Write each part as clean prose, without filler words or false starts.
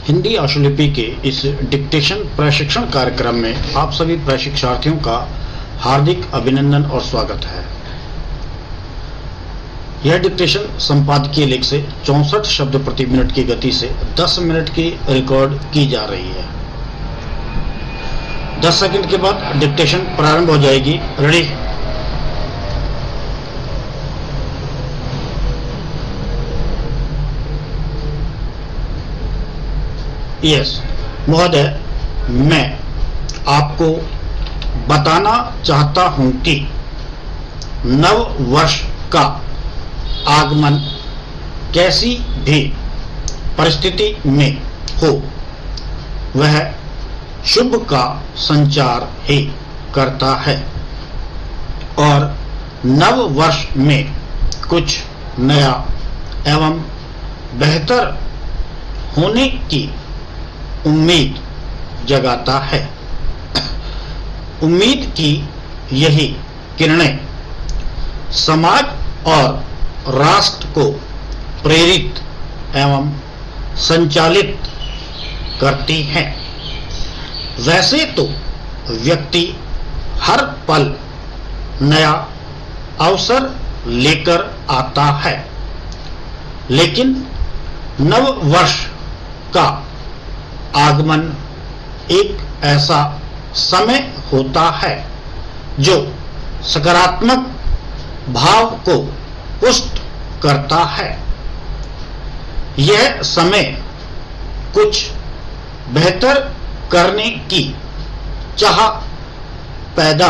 हिंदी आशुलिपि के इस डिक्टेशन प्रशिक्षण कार्यक्रम में आप सभी प्रशिक्षार्थियों का हार्दिक अभिनंदन और स्वागत है। यह डिक्टेशन संपादकीय लेख से 64 शब्द प्रति मिनट की गति से 10 मिनट की रिकॉर्ड की जा रही है। 10 सेकंड के बाद डिक्टेशन प्रारंभ हो जाएगी। रेडी? यस महोदय, मैं आपको बताना चाहता हूं कि नव वर्ष का आगमन कैसी भी परिस्थिति में हो, वह शुभ का संचार ही करता है और नव वर्ष में कुछ नया एवं बेहतर होने की उम्मीद जगाता है। उम्मीद की यही किरणें समाज और राष्ट्र को प्रेरित एवं संचालित करती हैं। वैसे तो व्यक्ति हर पल नया अवसर लेकर आता है, लेकिन नव वर्ष का आगमन एक ऐसा समय होता है जो सकारात्मक भाव को पुष्ट करता है। यह समय कुछ बेहतर करने की चाह पैदा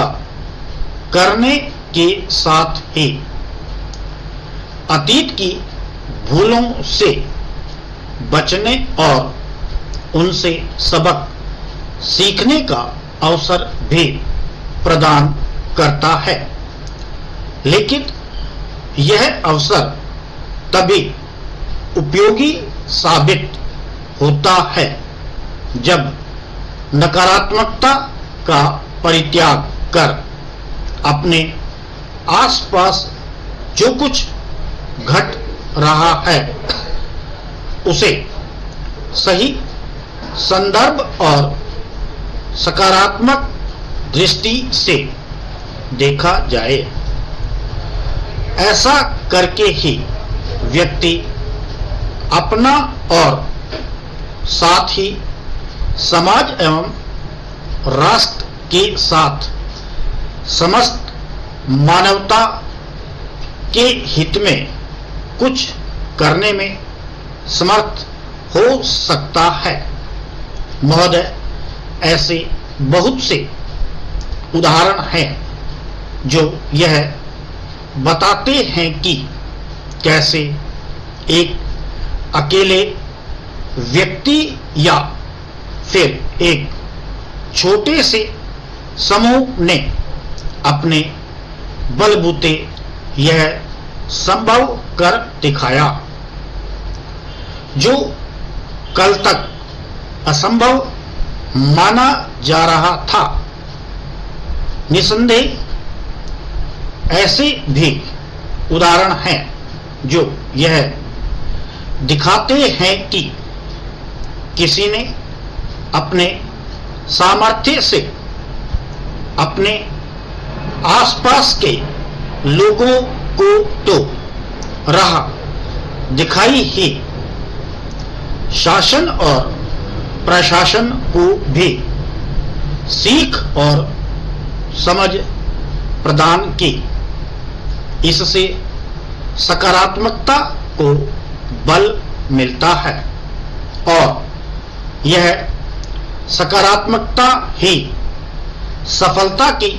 करने के साथ ही अतीत की भूलों से बचने और उनसे सबक सीखने का अवसर भी प्रदान करता है। लेकिन यह अवसर तभी उपयोगी साबित होता है जब नकारात्मकता का परित्याग कर अपने आसपास जो कुछ घट रहा है उसे सही संदर्भ और सकारात्मक दृष्टि से देखा जाए। ऐसा करके ही व्यक्ति अपना और साथ ही समाज एवं राष्ट्र के साथ समस्त मानवता के हित में कुछ करने में समर्थ हो सकता है। महोदय, ऐसे बहुत से उदाहरण हैं जो यह बताते हैं कि कैसे एक अकेले व्यक्ति या फिर एक छोटे से समूह ने अपने बलबूते यह संभव कर दिखाया जो कल तक असंभव माना जा रहा था। निसंदेह ऐसे भी उदाहरण हैं जो यह दिखाते हैं कि किसी ने अपने सामर्थ्य से अपने आसपास के लोगों को तो राह दिखाई ही, शासन और प्रशासन को भी सीख और समझ प्रदान की। इससे सकारात्मकता को बल मिलता है और यह सकारात्मकता ही सफलता की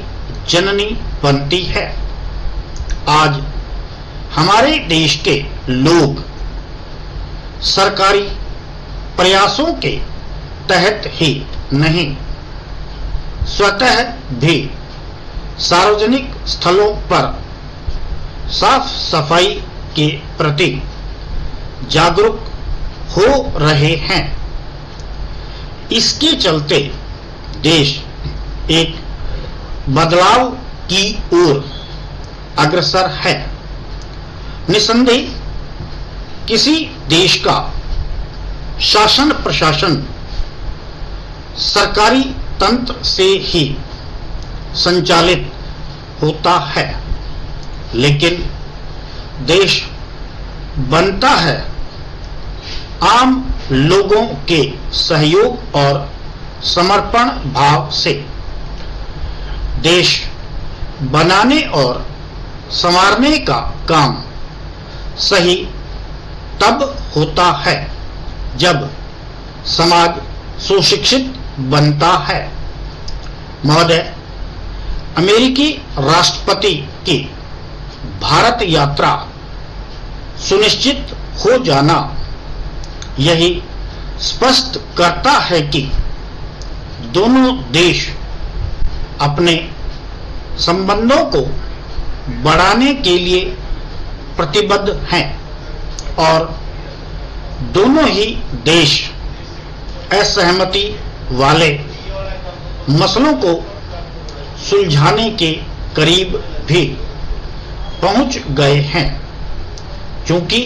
जननी बनती है। आज हमारे देश के लोग सरकारी प्रयासों के तहत ही नहीं, स्वतः भी सार्वजनिक स्थलों पर साफ सफाई के प्रति जागरूक हो रहे हैं। इसके चलते देश एक बदलाव की ओर अग्रसर है। निसंदेह किसी देश का शासन प्रशासन सरकारी तंत्र से ही संचालित होता है, लेकिन देश बनता है आम लोगों के सहयोग और समर्पण भाव से। देश बनाने और संवारने का काम सही तब होता है जब समाज सुशिक्षित बनता है। महोदय, अमेरिकी राष्ट्रपति की भारत यात्रा सुनिश्चित हो जाना यही स्पष्ट करता है कि दोनों देश अपने संबंधों को बढ़ाने के लिए प्रतिबद्ध हैं और दोनों ही देश असहमति वाले मसलों को सुलझाने के करीब भी पहुंच गए हैं। क्योंकि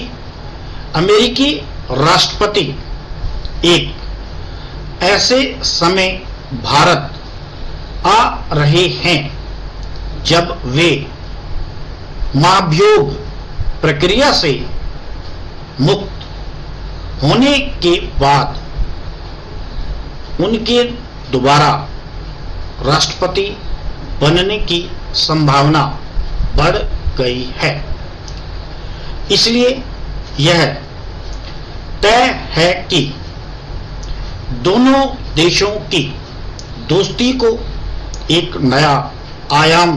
अमेरिकी राष्ट्रपति एक ऐसे समय भारत आ रहे हैं जब वे महाभियोग प्रक्रिया से मुक्त होने के बाद उनके दोबारा राष्ट्रपति बनने की संभावना बढ़ गई है। इसलिए यह तय है कि दोनों देशों की दोस्ती को एक नया आयाम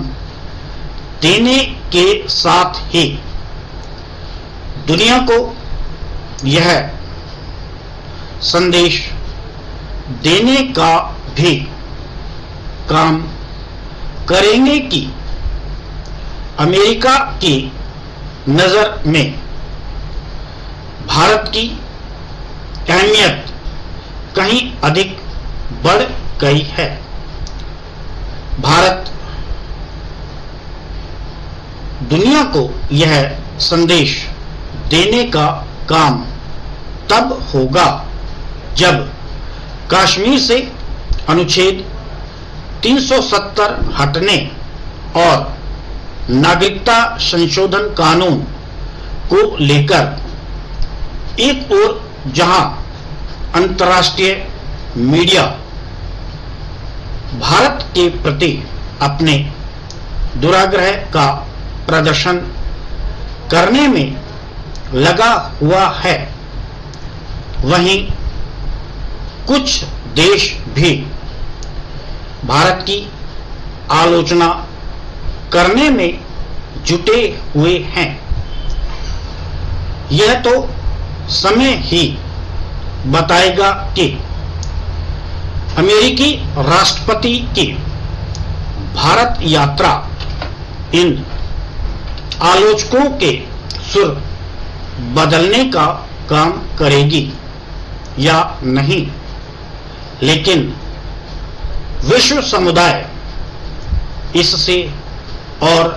देने के साथ ही दुनिया को यह संदेश देने का भी काम करेंगे कि अमेरिका की नजर में भारत की अहमियत कहीं अधिक बढ़ गई है। भारत दुनिया को यह संदेश देने का काम तब होगा जब कश्मीर से अनुच्छेद 370 हटने और नागरिकता संशोधन कानून को लेकर एक ओर जहां अंतर्राष्ट्रीय मीडिया भारत के प्रति अपने दुराग्रह का प्रदर्शन करने में लगा हुआ है, वहीं कुछ देश भी भारत की आलोचना करने में जुटे हुए हैं। यह तो समय ही बताएगा कि अमेरिकी राष्ट्रपति की भारत यात्रा इन आलोचकों के सुर बदलने का काम करेगी या नहीं, लेकिन विश्व समुदाय इससे और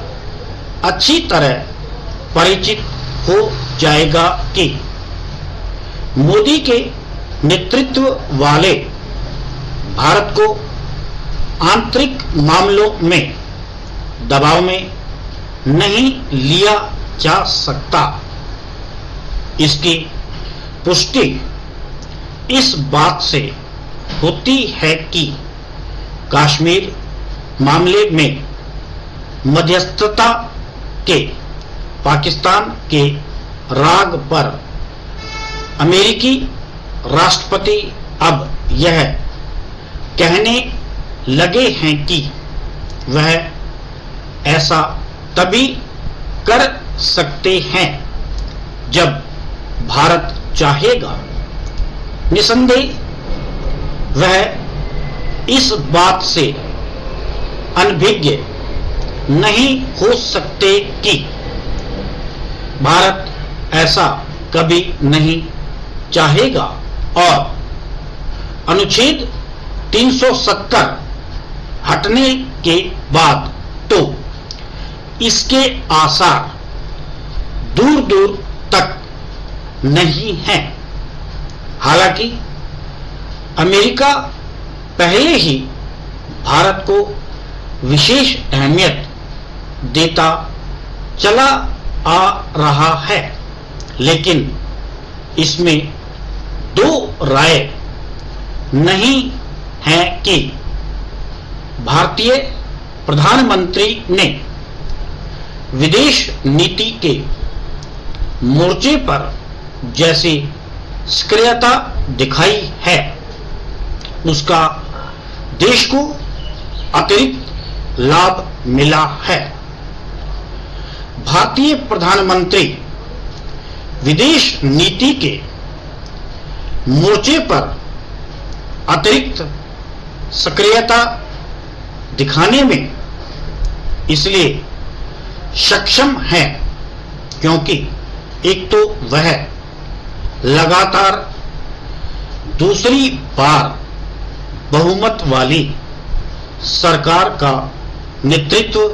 अच्छी तरह परिचित हो जाएगा कि मोदी के नेतृत्व वाले भारत को आंतरिक मामलों में दबाव में नहीं लिया जा सकता। इसकी पुष्टि इस बात से होती है कि कश्मीर मामले में मध्यस्थता के पाकिस्तान के राग पर अमेरिकी राष्ट्रपति अब यह कहने लगे हैं कि वह ऐसा तभी कर सकते हैं जब भारत चाहेगा। निसंदेह वह इस बात से अनभिज्ञ नहीं हो सकते कि भारत ऐसा कभी नहीं चाहेगा और अनुच्छेद 370 हटने के बाद तो इसके आसार दूर दूर तक नहीं हैं। हालांकि अमेरिका पहले ही भारत को विशेष अहमियत देता चला आ रहा है, लेकिन इसमें दो राय नहीं है कि भारतीय प्रधानमंत्री ने विदेश नीति के मोर्चे पर जैसी सक्रियता दिखाई है, उसका देश को अतिरिक्त लाभ मिला है। भारतीय प्रधानमंत्री विदेश नीति के मोर्चे पर अतिरिक्त सक्रियता दिखाने में इसलिए सक्षम है क्योंकि एक तो वह लगातार दूसरी बार बहुमत वाली सरकार का नेतृत्व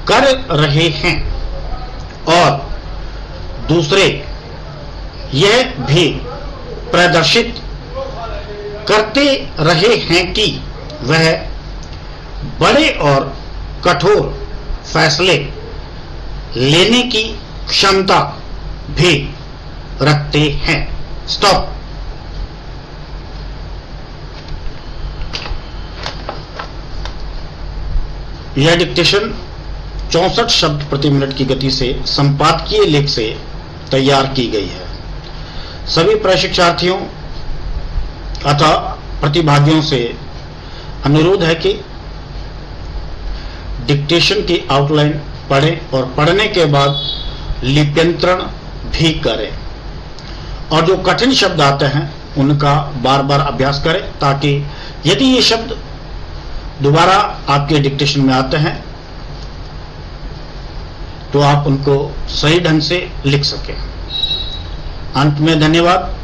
कर रहे हैं और दूसरे यह भी प्रदर्शित करते रहे हैं कि वह बड़े और कठोर फैसले लेने की क्षमता भी रखते हैं। स्टॉप। यह डिक्टेशन 64 शब्द प्रति मिनट की गति से संपादकीय लेख से तैयार की गई है। सभी प्रशिक्षार्थियों अथवा प्रतिभागियों से अनुरोध है कि डिक्टेशन की आउटलाइन पढ़ें और पढ़ने के बाद लिप्यंतरण भी करें और जो कठिन शब्द आते हैं उनका बार बार अभ्यास करें ताकि यदि ये शब्द दोबारा आपके डिक्टेशन में आते हैं तो आप उनको सही ढंग से लिख सकें। अंत में धन्यवाद।